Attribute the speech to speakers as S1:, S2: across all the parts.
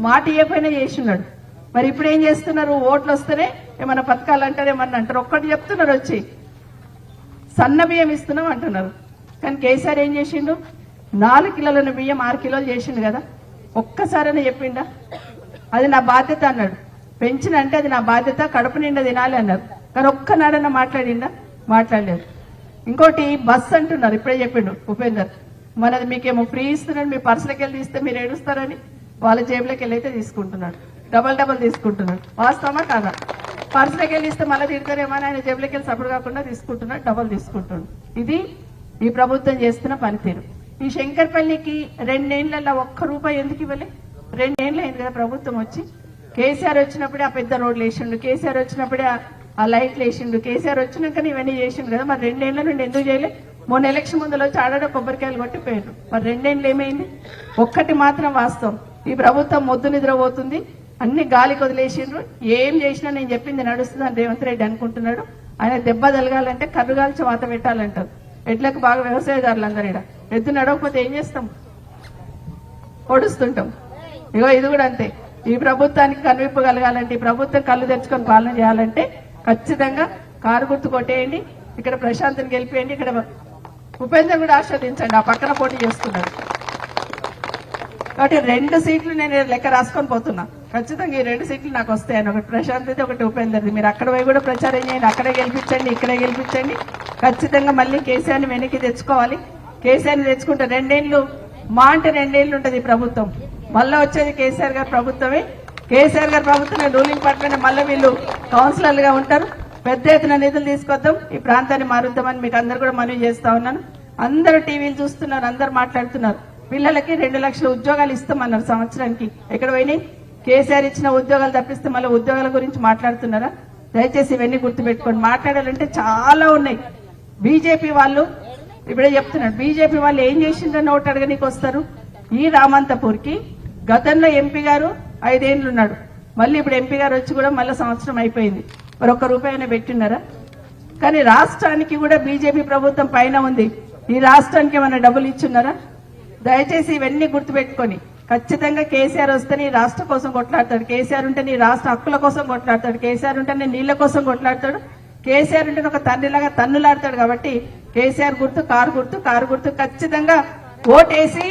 S1: మాట ఇవ్వకపోయినా చేసినాడు. మరి ఇప్పుడు ఏం చేస్తున్నారు? ఓట్లు వస్తేనే ఏమన్నా పథకాలు అంటారు, ఏమన్నా అంటారు. ఒక్కటి చెప్తున్నారు, వచ్చి సన్న బియ్యం ఇస్తున్నాం అంటున్నారు. కానీ కేసీఆర్ ఏం చేసిండు? 4 కిలోల బియ్యం 6 కిలోలు చేసిండు కదా. ఒక్కసారైనా చెప్పిండా అది నా బాధ్యత అన్నాడు. పెంచిన అంటే అది నా బాధ్యత, కడుపు నిండా తినాలి అన్నారు. కానీ ఒక్కనాడన్నా మాట్లాడిండా? మాట్లాడలేదు. ఇంకోటి బస్ అంటున్నారు, ఇప్పుడే చెప్పిండు ఉపేందర్, మనది మీకేమో ఫ్రీ ఇస్తున్నాడు, మీ పర్సులకి వెళ్ళి తీస్తే మీరు ఏడుస్తారని వాళ్ళ జేబులోకి వెళ్ళి అయితే తీసుకుంటున్నాడు, డబల్ తీసుకుంటున్నాడు. వాస్తవమా కాదా? పర్సులకి వెళ్ళి ఇస్తే మళ్ళీ తిడతారేమో అని ఆయన జేబులోకి వెళ్ళి సపోర్ట్ కాకుండా తీసుకుంటున్నాడు, డబల్ తీసుకుంటున్నాడు. ఇది ఈ ప్రభుత్వం చేస్తున్న పనితీరు. ఈ శంకర్పల్లికి 2 ఏళ్లలో ₹1 ఎందుకు ఇవ్వలే? 2 ఏళ్ళు అయింది కదా ప్రభుత్వం వచ్చి. కేసీఆర్ వచ్చినప్పుడే ఆ పెద్ద రోడ్లు వేసిండు, కేసీఆర్ వచ్చినప్పుడే ఆ లైట్లు వేసిండు, కేసీఆర్ వచ్చినాకనే ఇవన్నీ చేసిండు కదా. మరి 2 ఏళ్ల నుండి ఎందుకు చేయలే? మొన్న ఎలక్షన్ ముందులో వచ్చి ఆడాడ కొబ్బరికాయలు కొట్టిపోయారు. మరి 2 ఏళ్ళు ఏమైంది? ఒక్కటి మాత్రం వాస్తవం, ఈ ప్రభుత్వం మొద్దు నిద్రపోతుంది, అన్ని గాలికి వదిలేసిండ్రు. ఏం చేసినా నేను చెప్పింది నడుస్తుంది అని రేవంత్ రెడ్డి అనుకుంటున్నాడు. ఆయన దెబ్బ తలగాలంటే కర్రుగాల్చి వాత పెట్టాలంటారు. ఎడ్లకు బాగా వ్యవసాయదారులు అందరూ ఇక్కడ ఎద్దు నడవకపోతే ఏం చేస్తాం? పొడుస్తుంటాం. ఇగో ఇది కూడా అంతే. ఈ ప్రభుత్వానికి కనువిప్పు కలగాలంటే, ఈ ప్రభుత్వం కళ్ళు తెచ్చుకొని పాలన చేయాలంటే ఖచ్చితంగా కారు గుర్తు కొట్టేయండి, ఇక్కడ ప్రశాంత్ని గెలిపేయండి, ఇక్కడ ఉపేందర్ కూడా ఆస్వాదించండి, ఆ పక్కన పోటీ చేస్తున్నాడు. కాబట్టి 2 సీట్లు నేను లెక్క రాసుకొని పోతున్నా. ఖచ్చితంగా ఈ 2 సీట్లు నాకు వస్తాయని, ఒకటి ప్రశాంత్ అయితే ఒకటి ఉపేందర్ది. మీరు అక్కడ పోయి కూడా ప్రచారం చేయండి, అక్కడే గెలిపించండి, ఇక్కడే గెలిపించండి. ఖచ్చితంగా మళ్ళీ కేసీఆర్ని వెనక్కి తెచ్చుకోవాలి. కేసీఆర్ని తెచ్చుకుంటే 2 ఏళ్ళు మా అంటే 2 ఏళ్ళు ఉంటుంది ప్రభుత్వం. మళ్ళీ వచ్చేది కేసీఆర్ గారి ప్రభుత్వమే. కేసీఆర్ గారి ప్రభుత్వమే రూలింగ్ పార్టీలోనే మళ్ళీ వీళ్ళు కౌన్సిలర్లుగా ఉంటారు. పెద్ద ఎత్తున నిధులు తీసుకొద్దాం, ఈ ప్రాంతాన్ని మారుద్దామని మీకు అందరు కూడా మనవి చేస్తా ఉన్నాను. అందరూ టీవీలు చూస్తున్నారు, అందరు మాట్లాడుతున్నారు. పిల్లలకి 2 లక్షల ఉద్యోగాలు ఇస్తామన్నారు సంవత్సరానికి. ఎక్కడ పోయినాయి? కేసీఆర్ ఇచ్చిన ఉద్యోగాలు తప్పిస్తే మళ్ళీ ఉద్యోగాల గురించి మాట్లాడుతున్నారా? దయచేసి ఇవన్నీ గుర్తుపెట్టుకోండి. మాట్లాడాలంటే చాలా ఉన్నాయి. బీజేపీ వాళ్ళు ఇప్పుడే చెప్తున్నాడు, బీజేపీ వాళ్ళు ఏం చేసిండ్రని ఓటు అడగనీకి వస్తారు. ఈ రామంతపూర్కి గతంలో ఎంపీ గారు 5 ఏళ్ళు ఉన్నాడు, మళ్ళీ ఇప్పుడు ఎంపీ గారు వచ్చి కూడా మళ్ళీ సంవత్సరం అయిపోయింది. మరి ₹1 పెట్టినారా? కానీ రాష్ట్రానికి కూడా బీజేపీ ప్రభుత్వం పైన ఉంది. ఈ రాష్ట్రానికి ఏమైనా డబ్బులు ఇచ్చున్నారా? దయచేసి ఇవన్నీ గుర్తుపెట్టుకొని ఖచ్చితంగా కేసీఆర్ వస్తే నీ రాష్ట్ర కోసం కొట్లాడతాడు, కేసీఆర్ ఉంటే నీ రాష్ట్ర హక్కుల కోసం కొట్లాడతాడు, కేసీఆర్ ఉంటే నీ నీళ్ల కోసం కొట్లాడతాడు, కేసీఆర్ ఉంటే ఒక తండ్రిలాగా తన్నులాడతాడు. కాబట్టి కేసీఆర్ గుర్తు, కారు గుర్తు ఖచ్చితంగా ఓటేసి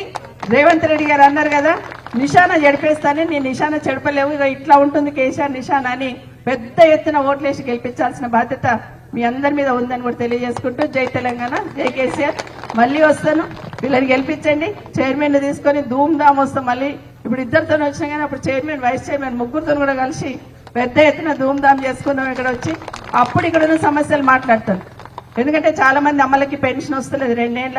S1: రేవంత్ రెడ్డి గారు అన్నారు కదా నిశానా జడిపేస్తానే, నీ నిశానా చెడపలేవు, ఇక ఇట్లా ఉంటుంది కేసీఆర్ నిశానా అని పెద్ద ఎత్తున ఓట్లేసి గెలిపించాల్సిన బాధ్యత మీ అందరి మీద ఉందని కూడా తెలియజేసుకుంటూ, జై తెలంగాణ, జై కేసీఆర్. మళ్ళీ వస్తాను, వీళ్ళని గెలిపించండి. చైర్మన్ తీసుకొని ధూమ్ ధామ్ వస్తాం. మళ్ళీ ఇప్పుడు 2 వచ్చినా కానీ అప్పుడు చైర్మన్, వైస్ చైర్మన్ 3 కూడా కలిసి పెద్ద ఎత్తున ధూమ్ ధామ్ చేసుకుందాం ఇక్కడ వచ్చి. అప్పుడు ఇక్కడ ఉన్న సమస్యలు మాట్లాడతాను. ఎందుకంటే చాలా మంది అమ్మలకి పెన్షన్ వస్తలేదు 2 ఏళ్ళ.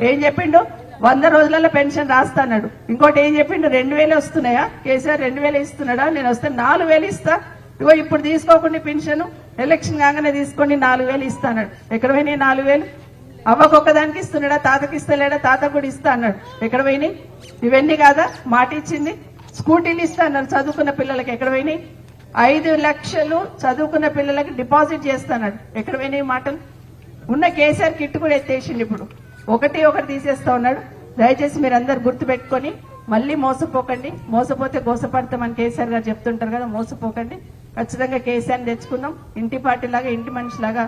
S1: ఏం చెప్పిండు? 100 రోజులలో పెన్షన్ రాస్తాడు. ఇంకోటి ఏం చెప్పిండు? 2000 వస్తున్నాయా? కేసీఆర్ 2000 ఇస్తున్నాడా? నేను వస్తే 4000 ఇస్తా. ఇగో ఇప్పుడు తీసుకోకుండా పెన్షన్ ఎలక్షన్ కాగానే తీసుకోండి 4000 ఇస్తాడు. ఎక్కడ పోయినాయి 4000? అవ్వకొక్కదానికి ఇస్తున్నాడా? తాతకి ఇస్తలేడా? తాత కూడా ఇస్తా అన్నాడు. ఎక్కడ పోయినాయి? ఇవన్నీ కాదా మాట ఇచ్చింది? స్కూటీలు ఇస్తా అన్నారు చదువుకున్న పిల్లలకి. ఎక్కడ పోయినాయి? 5 లక్షలు చదువుకున్న పిల్లలకి డిపాజిట్ చేస్తాడు. ఎక్కడ పోయినాయి మాటలు? ఉన్న కేసీఆర్ కిట్ కూడా ఎత్తేసిండు. ఇప్పుడు ఒకటి తీసేస్తా ఉన్నాడు. దయచేసి మీరందరూ గుర్తు పెట్టుకొని మళ్ళీ మోసపోకండి. మోసపోతే గోసపడతామని కేసీఆర్ గారు చెప్తుంటారు కదా, మోసపోకండి. ఖచ్చితంగా కేసీఆర్ని తెచ్చుకుందాం. ఇంటి పార్టీ లాగా, ఇంటి మనిషిలాగా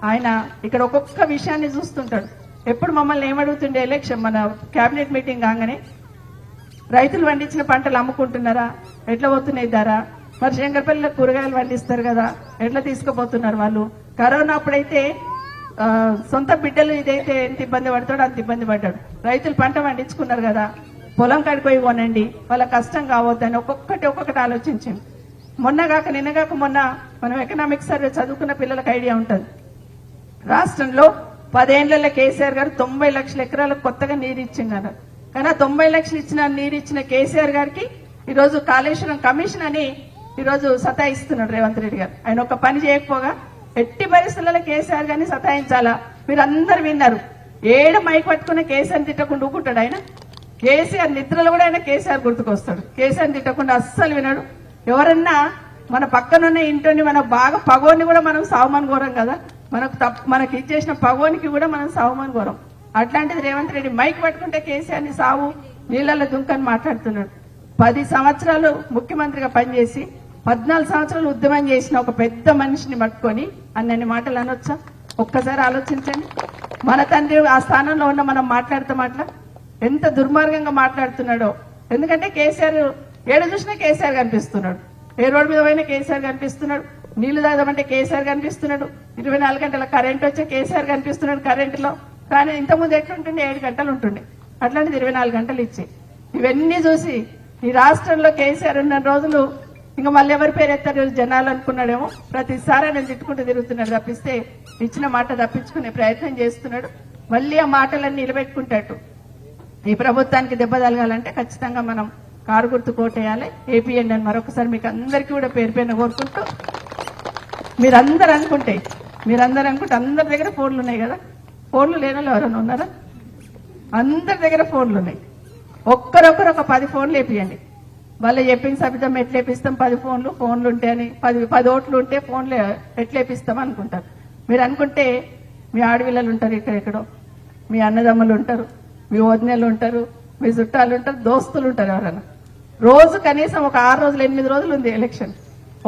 S1: ఆయన ఇక్కడ ఒక్కొక్క విషయాన్ని చూస్తుంటాడు. ఎప్పుడు మమ్మల్ని ఏమడుగుతుండే ఎలక్షన్ మన కేబినెట్ మీటింగ్ కాగానే, రైతులు పండించిన పంటలు అమ్ముకుంటున్నారా? ఎట్లా పోతున్నాయి ధర? మరి శంకర్పల్లిలో కూరగాయలు పండిస్తారు కదా, ఎట్లా తీసుకుపోతున్నారు వాళ్ళు? కరోనా అప్పుడైతే సొంత బిడ్డలు ఇదైతే ఎంత ఇబ్బంది పడతాడో అంత ఇబ్బంది పడ్డాడు. రైతులు పంట పండించుకున్నారు కదా, పొలం కడిపోయి కొనండి, వాళ్ళ కష్టం కావద్దని ఒక్కొక్కటి ఆలోచించింది. నిన్నగాక మొన్న మనం ఎకనామిక్స్ సర్వే చదువుకున్న పిల్లలకు ఐడియా ఉంటుంది. రాష్ట్రంలో 10 ఏళ్లలో కేసీఆర్ గారు 90 లక్షల ఎకరాలకు కొత్తగా నీరు ఇచ్చిందన్నారు. కానీ 90 లక్షలు ఇచ్చిన నీరు ఇచ్చిన కేసీఆర్ గారికి ఈరోజు కాళేశ్వరం కమిషన్ అని ఈరోజు సతాయిస్తున్నాడు రేవంత్ రెడ్డి గారు. ఆయన ఒక పని చేయకపోగా ఎట్టి పరిస్థితులలో కేసీఆర్ గారిని సతాయించాలా? మీరు అందరు విన్నారు. ఏడు మైక్ పట్టుకున్న కేసీఆర్ తిట్టకుండా ఊకుంటాడు ఆయన. కేసీఆర్ నిద్రలో కూడా ఆయన కేసీఆర్ గుర్తుకొస్తాడు. కేసీఆర్ తిట్టకుండా అస్సలు వినడు. ఎవరన్నా మన పక్కనున్న ఇంటిని మన బాగా పగోని కూడా మనం సావుమని కోరం కదా, మనకి ఇచ్చేసిన పగోనికి కూడా మనం సావుమని కోరం. అట్లాంటిది రేవంత్ రెడ్డి మైక్ పట్టుకుంటే కేసీఆర్ని సావు నీళ్లలో దుంకని మాట్లాడుతున్నాడు. 10 సంవత్సరాలు ముఖ్యమంత్రిగా పనిచేసి 14 సంవత్సరాలు ఉద్యమం చేసిన ఒక పెద్ద మనిషిని పట్టుకొని అన్నన్ని మాటలు అనొచ్చా? ఒక్కసారి ఆలోచించండి. మన తండ్రి ఆ స్థానంలో ఉన్న మనం మాట్లాడుతూ ఎంత దుర్మార్గంగా మాట్లాడుతున్నాడో. ఎందుకంటే కేసీఆర్ ఏడు చూసినా కేసీఆర్ కనిపిస్తున్నాడు, ఏ రోడ్డు మీద పోయినా కేసీఆర్ కనిపిస్తున్నాడు, నీళ్లు తాగమంటే కేసీఆర్ కనిపిస్తున్నాడు, 24 గంటల కరెంట్ వచ్చే కేసీఆర్ కనిపిస్తున్నాడు కరెంటులో. కానీ ఇంతకుముందు ఎట్లుంటుండే 7 గంటలు ఉంటుండే, అట్లాంటిది 24 గంటలు ఇచ్చి ఇవన్నీ చూసి ఈ రాష్ట్రంలో కేసీఆర్ ఉన్న రోజులు ఇంకా మళ్ళీ ఎవరి పేరు ఎత్తారు జనాలు అనుకున్నాడేమో. ప్రతిసారి నేను తిట్టుకుంటూ తిరుగుతున్నాడు తప్పిస్తే ఇచ్చిన మాట తప్పించుకునే ప్రయత్నం చేస్తున్నాడు. మళ్ళీ ఆ మాటలన్నీ నిలబెట్టుకుంటాడు. ఈ ప్రభుత్వానికి దెబ్బ తలగాలంటే ఖచ్చితంగా మనం కారు గుర్తు కోటేయాలి, ఏపీఎండి అని మరొకసారి మీకు అందరికీ కూడా పేరు పేరున కోరుకుంటూ, మీరందరూ అనుకుంటే అందరి దగ్గర ఫోన్లు ఉన్నాయి కదా, ఫోన్లు లేని వాళ్ళు ఎవరైనా ఉన్నారా? అందరి దగ్గర ఫోన్లు ఉన్నాయి. ఒక్కరొక్కరు ఒక 10 ఫోన్లు వేపియండి. వాళ్ళు చెప్పిన సబితం ఎట్లా వేపిస్తాం, 10 ఫోన్లు ఉంటాయని, 10 ఓట్లు ఉంటే ఫోన్లు ఎట్లా వేపిస్తాం అనుకుంటారు. మీరు అనుకుంటే మీ ఆడపిల్లలు ఉంటారు, ఇక్కడెక్కడో మీ అన్నదమ్ములు ఉంటారు, మీ వదినలు ఉంటారు, మీ చుట్టాలు ఉంటారు, దోస్తులు ఉంటారు. ఎవరైనా రోజు కనీసం ఒక 6 రోజులు 8 రోజులు ఉంది ఎలక్షన్,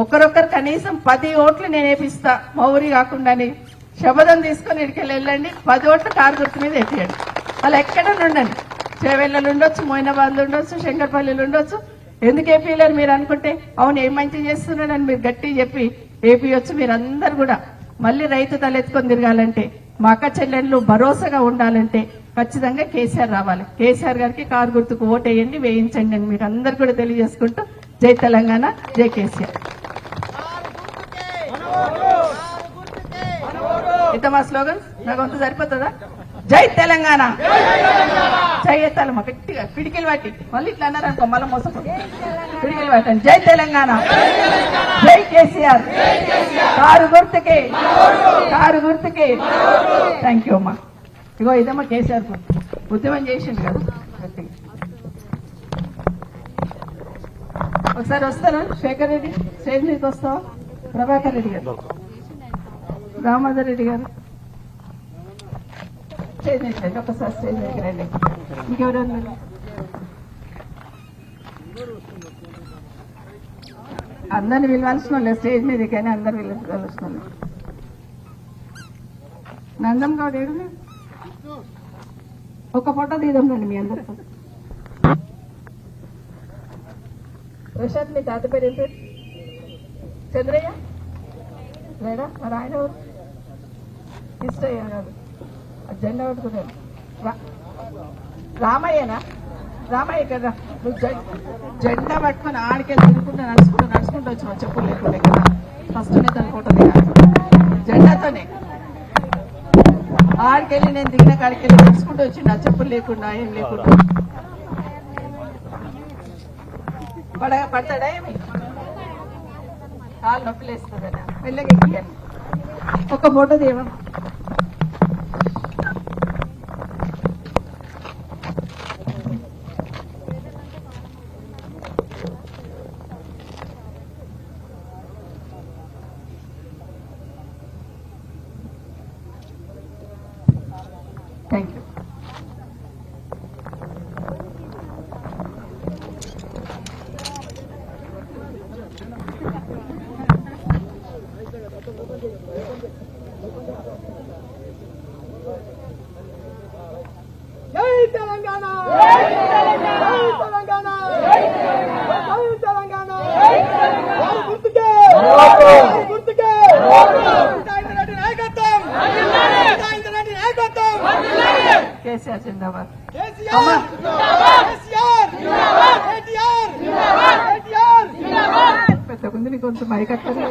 S1: ఒక్కరొక్కరు కనీసం 10 ఓట్లు నేను వేపిస్తా మా ఊరి కాకుండా అని శపథం తీసుకొని ఇక్కడికి వెళ్ళండి. 10 ఓట్లు కారు గుర్తు మీద ఎత్తియండి. వాళ్ళు ఎక్కడన్నా ఉండండి, చేవెళ్ళలు ఉండొచ్చు, మోయినాబాద్లు ఉండొచ్చు, శంకర్పల్లిలు ఉండొచ్చు. ఎందుకు ఏపీలేరు మీరు అనుకుంటే, అవును ఏం మంచి చేస్తున్నాడని మీరు గట్టి చెప్పి ఏపీయొచ్చు. మీరందరూ కూడా మళ్ళీ రైతు తలెత్తుకొని తిరగాలంటే, మా అక్క చెల్లెళ్ళు భరోసాగా ఉండాలంటే ఖచ్చితంగా కేసీఆర్ రావాలి. కేసీఆర్ గారికి కారు గుర్తుకు ఓటేయండి, వేయించండి అని మీకు అందరు కూడా తెలియజేసుకుంటూ, జై తెలంగాణ, జై కేసీఆర్. ఇంత మా స్లోగన్ నాకు అంత సరిపోతుందా? జై తెలంగాణ, జై ఎత్తాలమ్మ గట్టిగా పిడికిలు పట్టి, మళ్ళీ ఇట్లా అన్నారు అనుకో మళ్ళీ మోసపోయి పిడికిలు పట్టండి. జై తెలంగాణ, జై కేసీఆర్, కారు గుర్తుకే, కారు గుర్తుకే. థ్యాంక్ యూ అమ్మా. ఇగో ఇదమ్మా కేసీఆర్ ఉద్యమం చేసిండు కదా గట్టిగా. ఒకసారి వస్తారా శేఖర్ రెడ్డి, స్టేజ్ మీదకి వస్తావా? ప్రభాకర్ రెడ్డి గారు, రామోదర్ రెడ్డి గారు స్టేజ్ మీద రండి, ఒకసారి స్టేజ్ మీదకి రండి. ఇంకెవరన్నా అందరిని పిలవాల్సిన వాళ్ళు స్టేజ్ మీద, కానీ అందరు పిలవాల్సిన వాళ్ళు. నందం గౌడ్ ఏడు, ఒక ఫోటో తీద్దాం రండి మీ అందరితో. ప్రశాంత్, మీ తాత పేరు ఏం పేరు? చంద్రయ్య లేడా? మరి ఆయన ఇష్టయ్య కాదు, జెండా పట్టుకున్నాడు. రామయ్యనా? రామయ్య కదా, నువ్వు జెండా పట్టుకుని ఆడికెళ్ళి తిరుగుకుంటూ నడుచుకుంటూ వచ్చినావు, చెప్పులు లేకుండా కదా. ఫస్ట్ తన ఫోటో దిగాలి జెండాతోనే. ఆడికెళ్ళి నేను దిగిన కాడికెళ్ళి నడుచుకుంటూ వచ్చిండు, ఆ చెప్పులు లేకుండా ఏం లేకుండా. పడతాడా ఏమి? కాళ్ళు నొప్పి లేస్తుందనా? మెల్లగా ఎక్కియాలి. ఒక ఫోటో దేవా. Thank you.
S2: జై తెలంగాణ, జై తెలంగాణ, జై తెలంగాణ, వారి గుర్తుకే, వారి గుర్తుకే. నాయకత్వం, నాయకత్వం.
S1: కేసీఆర్ జిందాబాద్.
S2: కేసీఆర్, కేసీఆర్, కేటీఆర్, కేటీఆర్.
S1: పెద్ద కొంచెం మైకట్టారు.